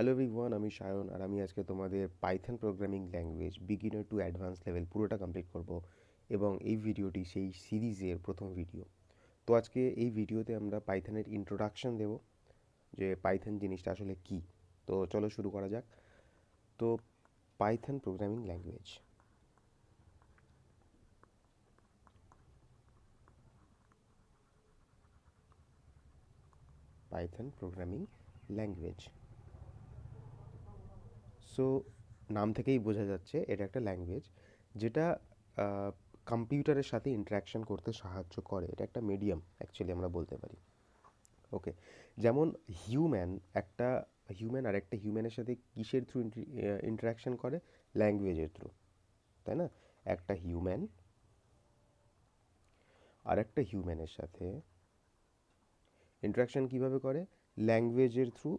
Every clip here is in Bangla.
হ্যালো এভরিওয়ান, আমি সায়ন আর আমি আজকে তোমাদের Python programming language beginner to advance level পুরোটা কমপ্লিট করব এবং এই ভিডিওটি সেই সিরিজের প্রথম ভিডিও। তো আজকে এই ভিডিওতে আমরা পাইথনের ইন্ট্রোডাকশন দেব যে পাইথন জিনিসটা আসলে কি। তো চলো শুরু করা যাক। তো Python programming language, Python programming language. So নাম থেকেই বোঝা যাচ্ছে এটা একটা ল্যাঙ্গুয়েজ যেটা কম্পিউটারের সাথে ইন্টারাকশন করতে সাহায্য করে। এটা একটা মিডিয়াম অ্যাকচুয়ালি আমরা বলতে পারি। ওকে, যেমন হিউম্যান একটা হিউম্যান আর একটা হিউম্যানের সাথে কিসের থ্রু ইন্টারাকশন করে? ল্যাঙ্গুয়েজের থ্রু, তাই না? একটা হিউম্যান আর একটা হিউম্যানের সাথে ইন্টারাকশন কিভাবে করে? ল্যাঙ্গুয়েজের থ্রু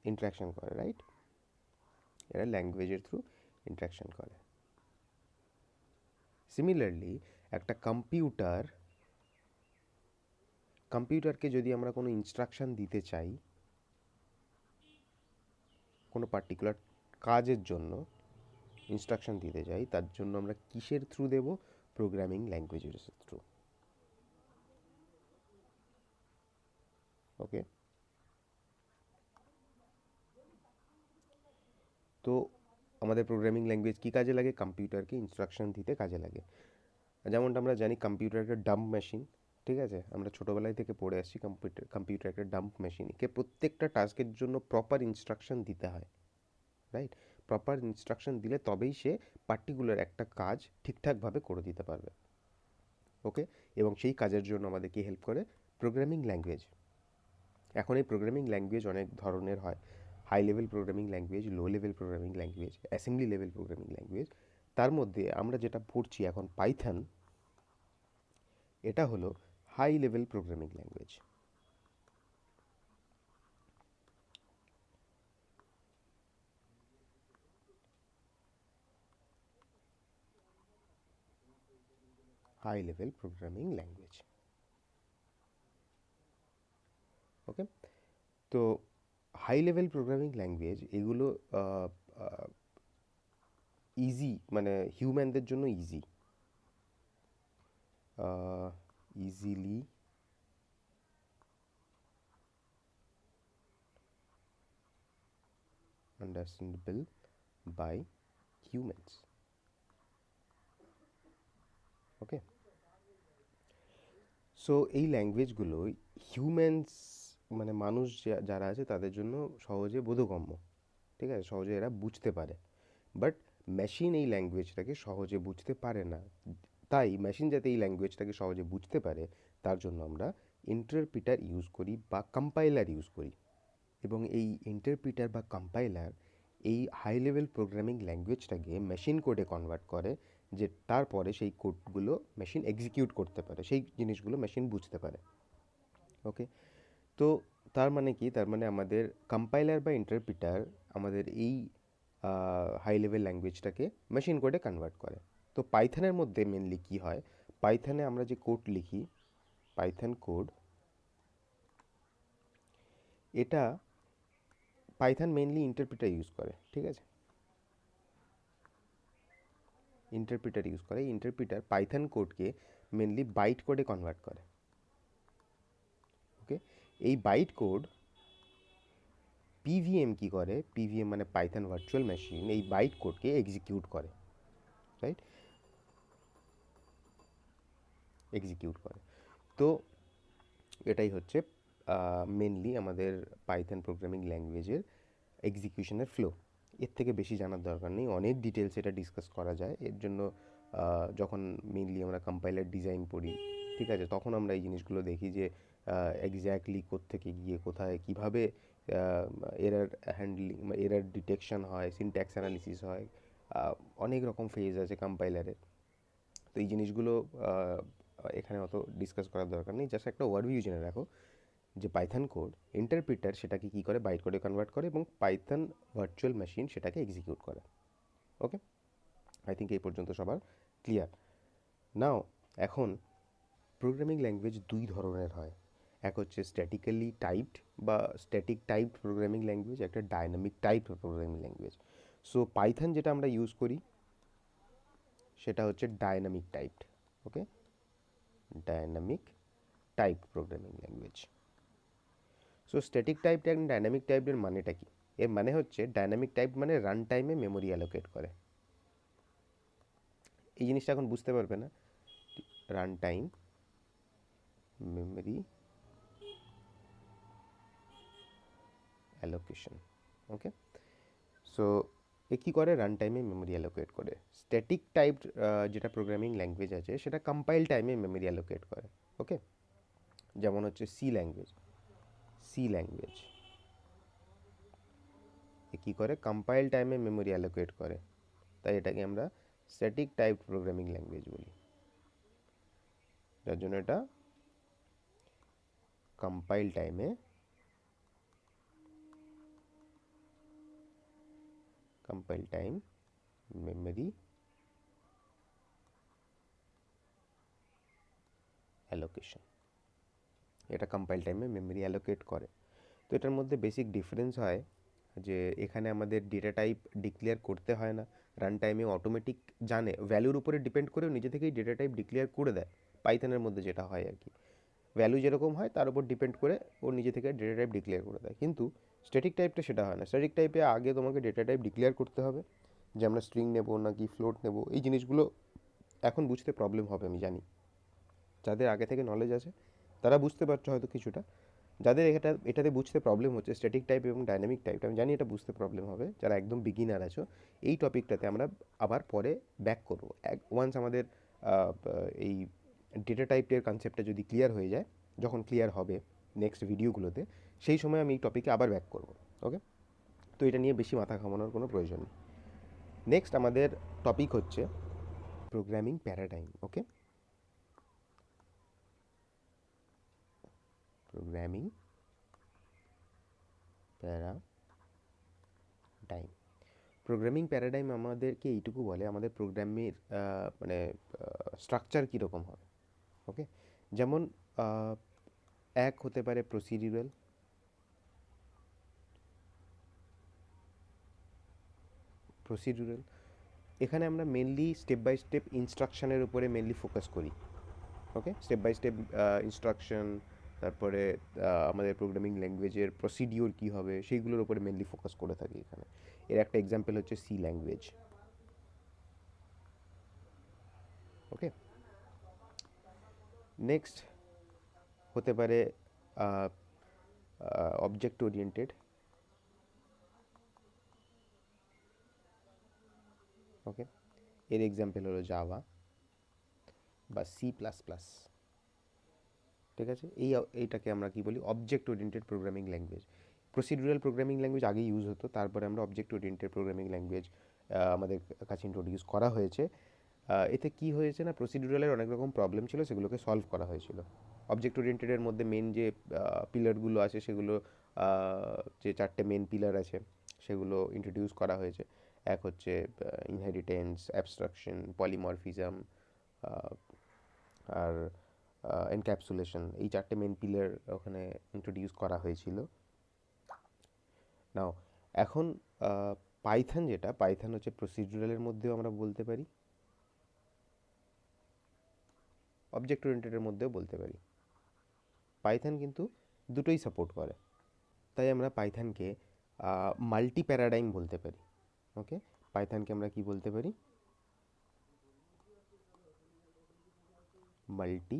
ইন্টারাকশন করে, রাইট? এরা ল্যাঙ্গুয়েজের থ্রু ইন্টারাকশন করে। সিমিলারলি একটা কম্পিউটারকে যদি আমরা কোনো ইনস্ট্রাকশন দিতে চাই কোনো পার্টিকুলার কাজের জন্য, ইনস্ট্রাকশন দিতে চাই, তার জন্য আমরা কিসের থ্রু দেব? প্রোগ্রামিং ল্যাঙ্গুয়েজের থ্রু। ওকে, তো আমাদের প্রোগ্রামিং ল্যাঙ্গুয়েজ কী কাজে লাগে? কম্পিউটারকে ইনস্ট্রাকশন দিতে কাজে লাগে। যেমনটা আমরা জানি কম্পিউটার একটা ডাম্প মেশিন, ঠিক আছে? আমরা ছোটোবেলায় থেকে পড়ে আসছি কম্পিউটার একটা ডাম্প মেশিন, একে প্রত্যেকটা টাস্কের জন্য প্রপার ইনস্ট্রাকশন দিতে হয়, রাইট? প্রপার ইনস্ট্রাকশন দিলে তবেই সে পার্টিকুলার একটা কাজ ঠিকঠাকভাবে করে দিতে পারবে। ওকে, এবং সেই কাজের জন্য আমাদের কি হেল্প করে? Programming language. এখন এই প্রোগ্রামিং ল্যাঙ্গুয়েজ অনেক ধরনের হয়। High level programming language, low level programming language, assembly level programming language. তার মধ্যে আমরা যেটা পড়ছি এখন পাইথন, এটা হলো high level programming language. High level programming language. Okay, তো হাই লেভেল প্রোগ্রামিং ল্যাঙ্গুয়েজ এগুলো ইজি, মানে হিউম্যানদের জন্য easy, easily understandable by humans. Okay, so এই ল্যাঙ্গুয়েজগুলো হিউম্যানস মানে মানুষ যারা আছে তাদের জন্য সহজে বোধগম্য, ঠিক আছে? সহজে এরা বুঝতে পারে। বাট মেশিন এই ল্যাঙ্গুয়েজটাকে সহজে বুঝতে পারে না। তাই মেশিন যাতে এই ল্যাঙ্গুয়েজটাকে সহজে বুঝতে পারে তার জন্য আমরা ইন্টারপ্রিটার ইউজ করি বা কম্পাইলার ইউজ করি। এবং এই ইন্টারপ্রিটার বা কম্পাইলার এই হাই লেভেল প্রোগ্রামিং ল্যাঙ্গুয়েজটাকে মেশিন কোডে কনভার্ট করে, যে তারপরে সেই কোডগুলো মেশিন এক্সিকিউট করতে পারে, সেই জিনিসগুলো মেশিন বুঝতে পারে। ওকে, তো তার মানে কি? তার মানে আমাদের কম্পাইলার বা ইন্টারপ্রিটার আমাদের এই হাই লেভেল ল্যাঙ্গুয়েজটাকে মেশিন কোডে কনভার্ট করে। তো পাইথনের মধ্যে মেনলি কি হয়? পাইথনে আমরা যে কোড লিখি, পাইথন কোড, এটা পাইথন মেনলি ইন্টারপ্রিটার ইউজ করে, ঠিক আছে? ইন্টারপ্রিটার ইউজ করে। ইন্টারপ্রিটার পাইথন কোডকে মেনলি বাইট কোডে কনভার্ট করে। ওকে, এই বাইট কোড পিভিএম কি করে? পিভিএম মানে পাইথন ভার্চুয়াল মেশিন, এই বাইট কোডকে এক্সিকিউট করে, রাইট? এক্সিকিউট করে। তো এটাই হচ্ছে মেনলি আমাদের পাইথন প্রোগ্রামিং ল্যাঙ্গুয়েজের এক্সিকিউশনের ফ্লো। এর থেকে বেশি জানার দরকার নেই, অনেক ডিটেলস এটা ডিসকাস করা যায়। এর জন্য যখন মেনলি আমরা কম্পাইলার ডিজাইন পড়ি, ঠিক আছে, তখন আমরা এই জিনিসগুলো দেখি যে এক্স্যাক্টলি কোত্থেকে গিয়ে কোথায় কীভাবে এরার হ্যান্ডলিং, এরার ডিটেকশন হয়, সিনট্যাক্স অ্যানালিসিস হয়, অনেক রকম ফেজ আছে কম্পাইলারের। তো এই জিনিসগুলো এখানে অত ডিসকাস করার দরকার নেই, জাস্ট একটা ওভারভিউ জেনে রাখো যে পাইথন কোড ইন্টারপ্রিটার সেটাকে কী করে? বাইট কোডে কনভার্ট করে এবং পাইথন ভার্চুয়াল মেশিন সেটাকে এক্সিকিউট করে। ওকে, আই থিঙ্ক এই পর্যন্ত সবার ক্লিয়ার। নাও এখন প্রোগ্রামিং ল্যাঙ্গুয়েজ দুই ধরনের হয়। এক হচ্ছে স্ট্যাটিক্যালি টাইপড বা স্ট্যাটিক টাইপড প্রোগ্রামিং ল্যাঙ্গুয়েজ, একটা dynamic typed programming language. So Python যেটা আমরা ইউজ করি সেটা হচ্ছে dynamic typed. Okay, dynamic type programming language. So static typed and dynamic টাইপের মানেটা কি? এর মানে হচ্ছে ডাইনামিক টাইপ মানে রান টাইমে মেমোরি অ্যালোকেট করে। এই জিনিসটা এখন বুঝতে পারবে না, রান টাইম মেমোরি অ্যালোকেশন। ওকে, সো এ কী করে? রান টাইমে মেমোরি অ্যালোকেট করে। স্ট্যাটিক টাইপ যেটা প্রোগ্রামিং ল্যাঙ্গুয়েজ আছে সেটা কম্পাইল টাইমে মেমোরি অ্যালোকেট করে। ওকে, যেমন হচ্ছে সি ল্যাঙ্গুয়েজ। সি ল্যাঙ্গুয়েজ এ কী করে? কম্পাইল টাইমে মেমোরি অ্যালোকেট করে, তাই এটাকে আমরা স্ট্যাটিক টাইপ প্রোগ্রামিং ল্যাঙ্গুয়েজ বলি, যার জন্য এটা কম্পাইল টাইমে মেমোরি অ্যালোকেশন, এটা কম্পাইল টাইমে মেমোরি অ্যালোকেট করে। তো এটার মধ্যে বেসিক ডিফারেন্স হয় যে এখানে আমাদের ডেটা টাইপ ডিক্লেয়ার করতে হয় না, রান টাইমে অটোমেটিক জানে, ভ্যালুর উপরে ডিপেন্ড করেও নিজে থেকেই ডেটা টাইপ ডিক্লেয়ার করে দেয়। পাইথনের মধ্যে যেটা হয় আর কি, ভ্যালু যেরকম হয় তার উপর ডিপেন্ড করে ও নিজে থেকে ডেটা টাইপ ডিক্লেয়ার করে দেয়। কিন্তু স্ট্যাটিক টাইপটা সেটা হয় না। স্ট্যাটিক টাইপে আগে তোমাকে ডেটা টাইপ ডিক্লেয়ার করতে হবে, যে আমরা স্ট্রিং নেব নাকি ফ্লোট নেব। এই জিনিসগুলো এখন বুঝতে প্রবলেম হবে আমি জানি, যাদের আগে থেকে নলেজ আছে তারা বুঝতে পারছে হয়তো কিছুটা, যাদের এটাতে বুঝতে প্রবলেম হচ্ছে স্ট্যাটিক টাইপ এবং ডাইনামিক টাইপ, আমি জানি এটা বুঝতে প্রবলেম হবে, যারা একদম বিগিনার আছো। এই টপিকটাতে আমরা আবার পরে ব্যাক করবো। ওয়ান্স আমাদের এই ডেটা টাইপের কনসেপ্টটা যদি ক্লিয়ার হয়ে যায়, যখন ক্লিয়ার হবে নেক্সট ভিডিওগুলোতে, সেই সময় আমি এই টপিকে আবার ব্যাক করব। ওকে, তো এটা নিয়ে বেশি মাথা ঘামানোর কোনো প্রয়োজন নেই। নেক্সট আমাদের টপিক হচ্ছে প্রোগ্রামিং প্যারাডাইম। ওকে, প্রোগ্রামিং প্যারাডাইম। প্রোগ্রামিং প্যারাডাইম আমাদেরকে এইটুকু বলে আমাদের প্রোগ্রামের মানে স্ট্রাকচার কীরকম হবে। ওকে, যেমন এক হতে পারে প্রসিডিউরাল। প্রসিডিউরাল এখানে আমরা মেনলি স্টেপ বাই স্টেপ ইনস্ট্রাকশনের উপরে মেনলি ফোকাস করি। ওকে, স্টেপ বাই স্টেপ ইনস্ট্রাকশন, তারপরে আমাদের প্রোগ্রামিং ল্যাঙ্গুয়েজের প্রসিডিওর কী হবে সেইগুলোর উপরে মেনলি ফোকাস করে থাকি এখানে। এর একটা এক্সাম্পল হচ্ছে সি ল্যাঙ্গুয়েজ। ওকে, নেক্সট হতে পারে অবজেক্ট ওরিয়েন্টেড। ওকে, এর এক্সাম্পল হলো জাভা বা C++। ঠিক আছে, এইটাকে আমরা কি বলি? Object oriented programming language. Procedural programming language আগে ইউজ হতো, তারপরে আমরা অবজেক্ট ওরিয়েন্টেড প্রোগ্রামিং ল্যাঙ্গুয়েজ আমাদের কাছে ইন্ট্রোডিউস করা হয়েছে। এতে কি হয়েছে না, প্রসিডিউরালের অনেক রকম প্রবলেম ছিল, সেগুলোকে সলভ করা হয়েছিল। অবজেক্ট ওরিয়েন্টেডের মধ্যে মেন যে পিলারগুলো আছে সেগুলো, যে চারটে মেন পিলার আছে সেগুলো ইন্ট্রোডিউস করা হয়েছে। এক হচ্ছে ইনহেরিটেন্স, অ্যাবস্ট্রাকশন, পলিমরফিজম আর এনক্যাপসুলেশন। এই চারটে মেন পিলার ওখানে ইন্ট্রোডিউস করা হয়েছিল। নাও এখন পাইথন যেটা, পাইথন হচ্ছে প্রসিডিউরালের মধ্যেও আমরা বলতে পারি, অবজেক্ট ওরিয়েন্টেডের মধ্যেও বলতে পারি। পাইথন কিন্তু দুটোই সাপোর্ট করে, তাই আমরা পাইথনকে মাল্টি প্যারাডাইম বলতে পারি। ওকে, পাইথনকে আমরা কি বলতে পারি? Multi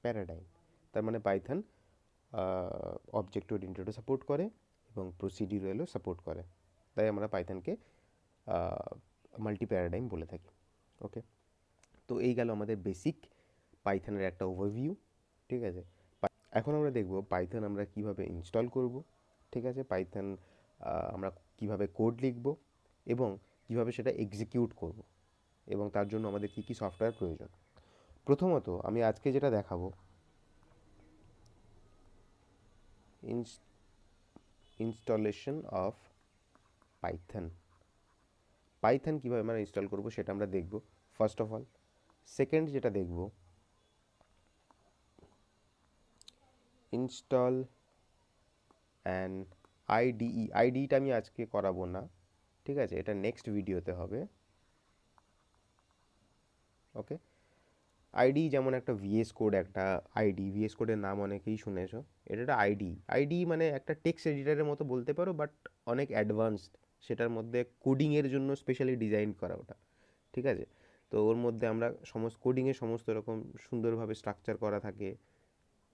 paradigm. তার মানে পাইথন অবজেক্ট ওরিয়েন্টেডও সাপোর্ট করে এবং প্রসিডিউরালও সাপোর্ট করে, তাই আমরা পাইথনকে মাল্টি প্যারাডাইম বলে থাকি। ওকে, তো এই গেল আমাদের বেসিক পাইথনের একটা ওভারভিউ। ঠিক আছে, এখন আমরা দেখব পাইথন আমরা কিভাবে ইনস্টল করব। ঠিক আছে, পাইথন আমরা কিভাবে কোড লিখব এবং কিভাবে সেটা এক্সিকিউট করব, এবং তার জন্য আমাদের কী কী সফটওয়্যার প্রয়োজন। প্রথমত আমি আজকে যেটা দেখাবো, ইনস্টলেশন অফ পাইথন। পাইথন কীভাবে আমরা ইনস্টল করব সেটা আমরা দেখব ফার্স্ট অফ অল। সেকেন্ড যেটা দেখব, ইনস্টল অ্যান আইডিই। আইডিটা আমি আজকে করাবো না, ঠিক আছে, এটা নেক্সট ভিডিওতে হবে। ওকে, আইডি যেমন একটা ভিএস কোড, একটা আইডি, ভিএস কোডের নাম অনেকেই শুনেছো। এটা একটা আইডি। আইডি মানে একটা টেক্সট এডিটরের মতো বলতে পারো, বাট অনেক অ্যাডভান্সড। সেটার মধ্যে কোডিংয়ের জন্য স্পেশালি ডিজাইন করা ওটা, ঠিক আছে। তো ওর মধ্যে আমরা কোডিংয়ের সমস্ত রকম সুন্দরভাবে স্ট্রাকচার করা থাকে,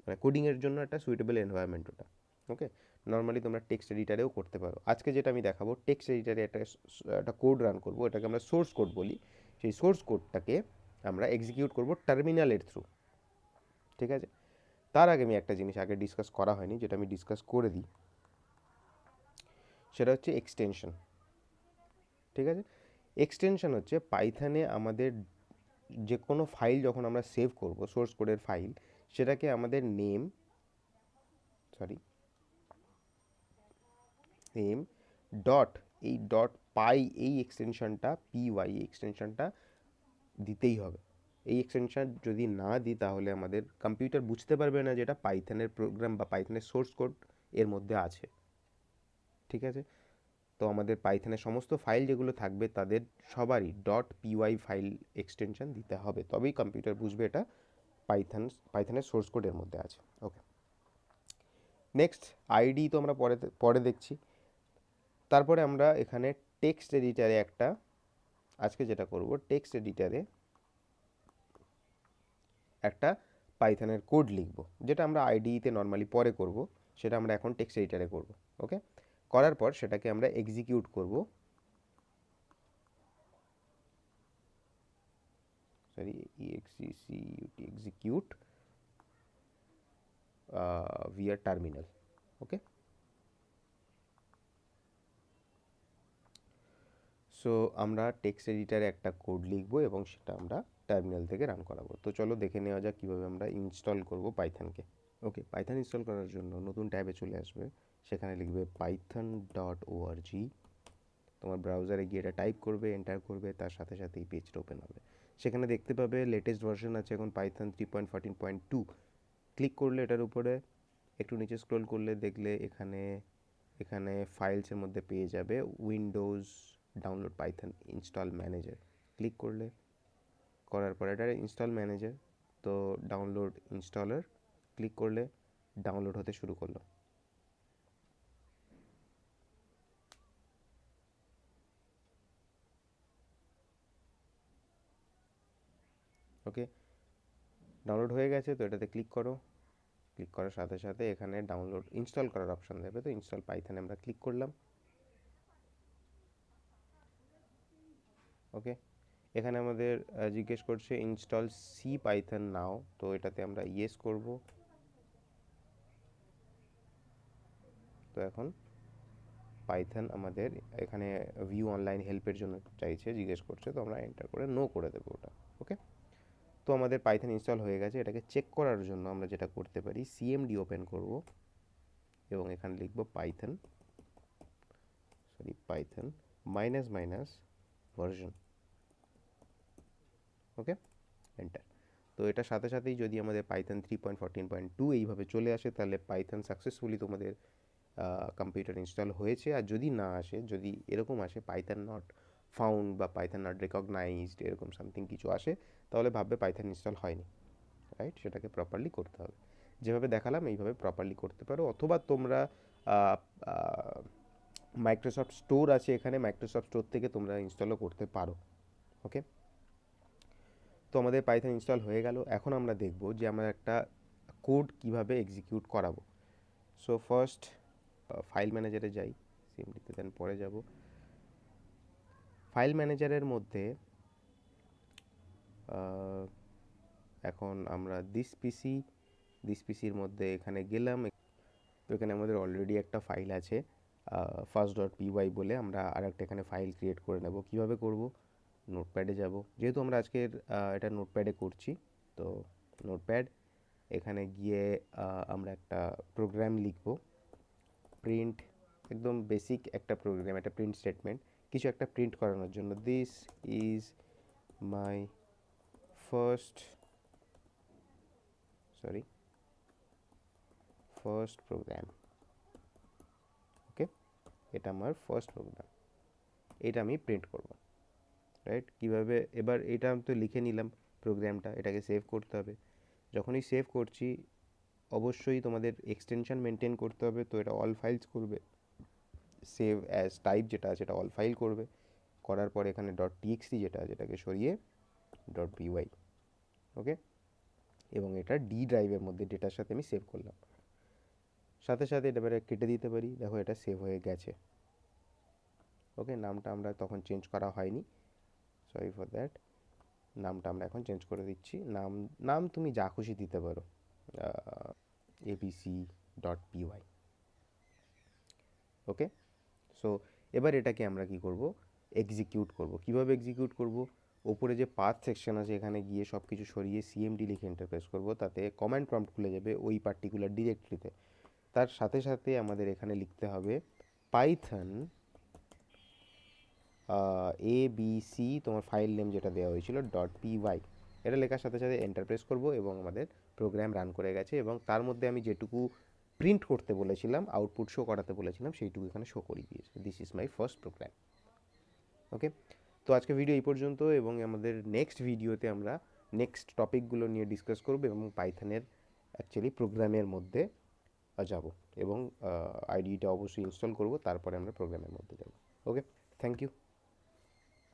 মানে কোডিংয়ের জন্য একটা সুইটেবল এনভায়রনমেন্ট ওটা। ওকে, নর্মালি তোমরা টেক্সট এডিটারেও করতে পারো। আজকে যেটা আমি দেখাবো, টেক্সট এডিটারে একটা কোড রান করবো, এটাকে আমরা সোর্স কোড বলি। সেই সোর্স কোডটাকে আমরা এক্সিকিউট করব টার্মিনালের থ্রু, ঠিক আছে। তার আগে আমি একটা জিনিস আগে ডিসকাস করা হয়নি, যেটা আমি ডিসকাস করে দিই, সেটা হচ্ছে এক্সটেনশন, ঠিক আছে। এক্সটেনশন হচ্ছে পাইথনে আমাদের যে কোনো ফাইল যখন আমরা সেভ করব, সোর্স কোডের ফাইল, সেটাকে আমাদের নেম ডট, এই ডট পাই, এই এক্সটেনশনটা পিওয়াই, এই এক্সটেনশনটা দিতেই হবে। এই এক্সটেনশন যদি না দিই তাহলে আমাদের কম্পিউটার বুঝতে পারবে না যে এটা পাইথনের প্রোগ্রাম বা পাইথনের সোর্স কোড এর মধ্যে আছে, ঠিক আছে। তো আমাদের পাইথনের সমস্ত ফাইল যেগুলো থাকবে তাদের সবারই ডট পিওয়াই ফাইল এক্সটেনশন দিতে হবে, তবেই কম্পিউটার বুঝবে এটা পাইথনের সোর্স কোড এর মধ্যে আছে। ওকে, নেক্সট আইডি তো আমরা পরে পরে দেখছি। তারপরে আমরা এখানে টেক্সট এডিটারে আজকে যেটা করব, টেক্সট এডিটারে একটা পাইথনের কোড লিখব, যেটা আমরা আইডিতে নর্মালি পরে করব, সেটা আমরা এখন টেক্সট এডিটারে করব। ওকে, করার পর সেটাকে আমরা এক্সিকিউট করব, সরি, এক্সিকিউট ভিআর টার্মিনাল। ওকে, সো আমরা টেক্সট এডিটারে একটা কোড লিখব এবং সেটা আমরা টার্মিনাল থেকে রান করাবো। তো চলো দেখে নেওয়া যাক কীভাবে আমরা ইনস্টল করব পাইথনকে। ওকে, পাইথন ইনস্টল করার জন্য নতুন ট্যাবে চলে আসবে, সেখানে লিখবে python.org। তোমার ব্রাউজারে গিয়ে এটা টাইপ করবে, এন্টার করবে, তার সাথে সাথে এই পেজটা ওপেন হবে। সেখানে দেখতে পাবে লেটেস্ট ভার্সন আছে এখন পাইথন 3.14.2। ক্লিক করলে এটার উপরে, একটু নিচে স্ক্রল করলে দেখলে এখানে এখানে ফাইলসের মধ্যে পেয়ে যাবে Windows download Python install manager. Click করলে, করার পর এটা ইনস্টল ম্যানেজার, তো ডাউনলোড ইনস্টলার ক্লিক করলে ডাউনলোড হতে শুরু করলো। ওকে, ডাউনলোড হয়ে গেছে, তো এটাতে ক্লিক করো। ক্লিক করার সাথে সাথে এখানে ডাউনলোড ইনস্টল করার অপশান দেবে, তো ইনস্টল পাইথনে আমরা ক্লিক করলাম। ওকে, এখানে আমাদের জিজ্ঞেস করছে ইনস্টল সি পাইথন নাও, তো এটাতে আমরা ইয়েস করব। তো এখন পাইথন আমাদের এখানে ভিউ অনলাইন হেল্পের জন্য চাইছে, জিজ্ঞেস করছে, তো আমরা এন্টার করে নো করে দেবো ওটা। ওকে, তো আমাদের পাইথন ইনস্টল হয়ে গেছে। এটাকে চেক করার জন্য আমরা যেটা করতে পারি, সিএমডি ওপেন করব এবং এখানে লিখব পাইথন মাইনাস মাইনাস ভার্সন। ওকে, এন্টার। তো এটার সাথে সাথেই যদি আমাদের পাইথন 3.14.2 এইভাবে চলে আসে, তাহলে পাইথন সাকসেসফুলি তোমাদের কম্পিউটার ইনস্টল হয়েছে। আর যদি না আসে, যদি এরকম আসে পাইথন নট ফাউন্ড বা পাইথন নট রেকগনাইজড, এরকম সামথিং কিছু আসে, তাহলে ভাববে পাইথন ইনস্টল হয়নি, রাইট। সেটাকে প্রপারলি করতে হবে, যেভাবে দেখালাম এইভাবে প্রপারলি করতে পারো। অথবা তোমরা মাইক্রোসফট স্টোর আছে এখানে, মাইক্রোসফট স্টোর থেকে তোমরা ইনস্টলও করতে পারো। ওকে, তো আমাদের পাইথন ইনস্টল হয়ে গেল। এখন আমরা দেখব যে আমরা একটা কোড কিভাবে এক্সিকিউট করাবো। সো ফার্স্ট ফাইল ম্যানেজারে যাই, সিএমডিতে দেন পরে যাব। ফাইল ম্যানেজারের মধ্যে এখন আমরা দিস পিসির মধ্যে এখানে গেলাম। তো এখানে আমাদের অলরেডি একটা ফাইল আছে ফার্স্ট ডট পিওয়াই বলে। আমরা আর একটা এখানে ফাইল ক্রিয়েট করে নেব। কীভাবে করব, নোটপ্যাডে যাব, যেহেতু আমরা আজকের এটা নোটপ্যাডে করছি, তো নোটপ্যাড, এখানে গিয়ে আমরা একটা প্রোগ্রাম লিখব, প্রিন্ট, একদম বেসিক একটা প্রোগ্রাম, একটা প্রিন্ট স্টেটমেন্ট, কিছু একটা প্রিন্ট করানোর জন্য। This is my first first program. Okay, এটা আমার ফার্স্ট প্রোগ্রাম, এটা আমি প্রিন্ট করব, রাইট? কীভাবে? এবার এটা আমি তো লিখে নিলাম প্রোগ্রামটা, এটাকে সেভ করতে হবে। যখনই সেভ করছি অবশ্যই তোমাদের এক্সটেনশন মেনটেন করতে হবে, তো এটা অল ফাইলস করবে, সেভ অ্যাজ টাইপ যেটা আছে এটা অল ফাইল করবে, করার পর এখানে ডট টিএক্সটি যেটা আছে এটাকে সরিয়ে ডট পিওয়াই। ওকে, এবং এটা ডি ড্রাইভের মধ্যে ডেটার সাথে আমি সেভ করলাম, সাথে সাথে এটা এবারে কেটে দিতে পারি, দেখো এটা সেভ হয়ে গেছে। ওকে, নামটা আমরা তখন চেঞ্জ করা হয়নি, সরি ফর দ্যাট। নামটা আমরা এখন চেঞ্জ করে দিচ্ছি, নাম তুমি যা খুশি দিতে পারো, abc ডট পিওয়াই। ওকে, সো এবার এটাকে আমরা কি করব? এক্সিকিউট করব। কিভাবে এক্সিকিউট করব? ওপরে যে পাথ সেকশন আছে এখানে গিয়ে সব কিছু সরিয়ে সিএমডি লিখে এন্টার প্রেস করব, তাতে কমান্ড প্রম্পট খুলে যাবে ওই পার্টিকুলার ডিরেক্টরিতে। তার সাথে সাথে আমাদের এখানে লিখতে হবে পাইথন ABC, তোমার ফাইল নেম যেটা দেওয়া হয়েছিল ডট পিওয়াই। এটা লেখার সাথে সাথে এন্টার প্রেস করব এবং আমাদের প্রোগ্রাম রান করে গেছে, এবং তার মধ্যে আমি যেটুকু প্রিন্ট করতে বলেছিলাম, আউটপুট শো করাতে বলেছিলাম, সেইটুকু এখানে শো করিয়ে দিয়েছে। This is my first program. Okay, তো আজকে ভিডিও এই পর্যন্ত, এবং আমাদের নেক্সট ভিডিওতে আমরা নেক্সট টপিকগুলো নিয়ে ডিসকাস করব এবং পাইথনের অ্যাকচুয়ালি প্রোগ্রামের মধ্যে যাব, এবং আইডিটা অবশ্যই ইনস্টল করব, তারপরে আমরা প্রোগ্রামের মধ্যে যাব। ওকে, থ্যাংক ইউ।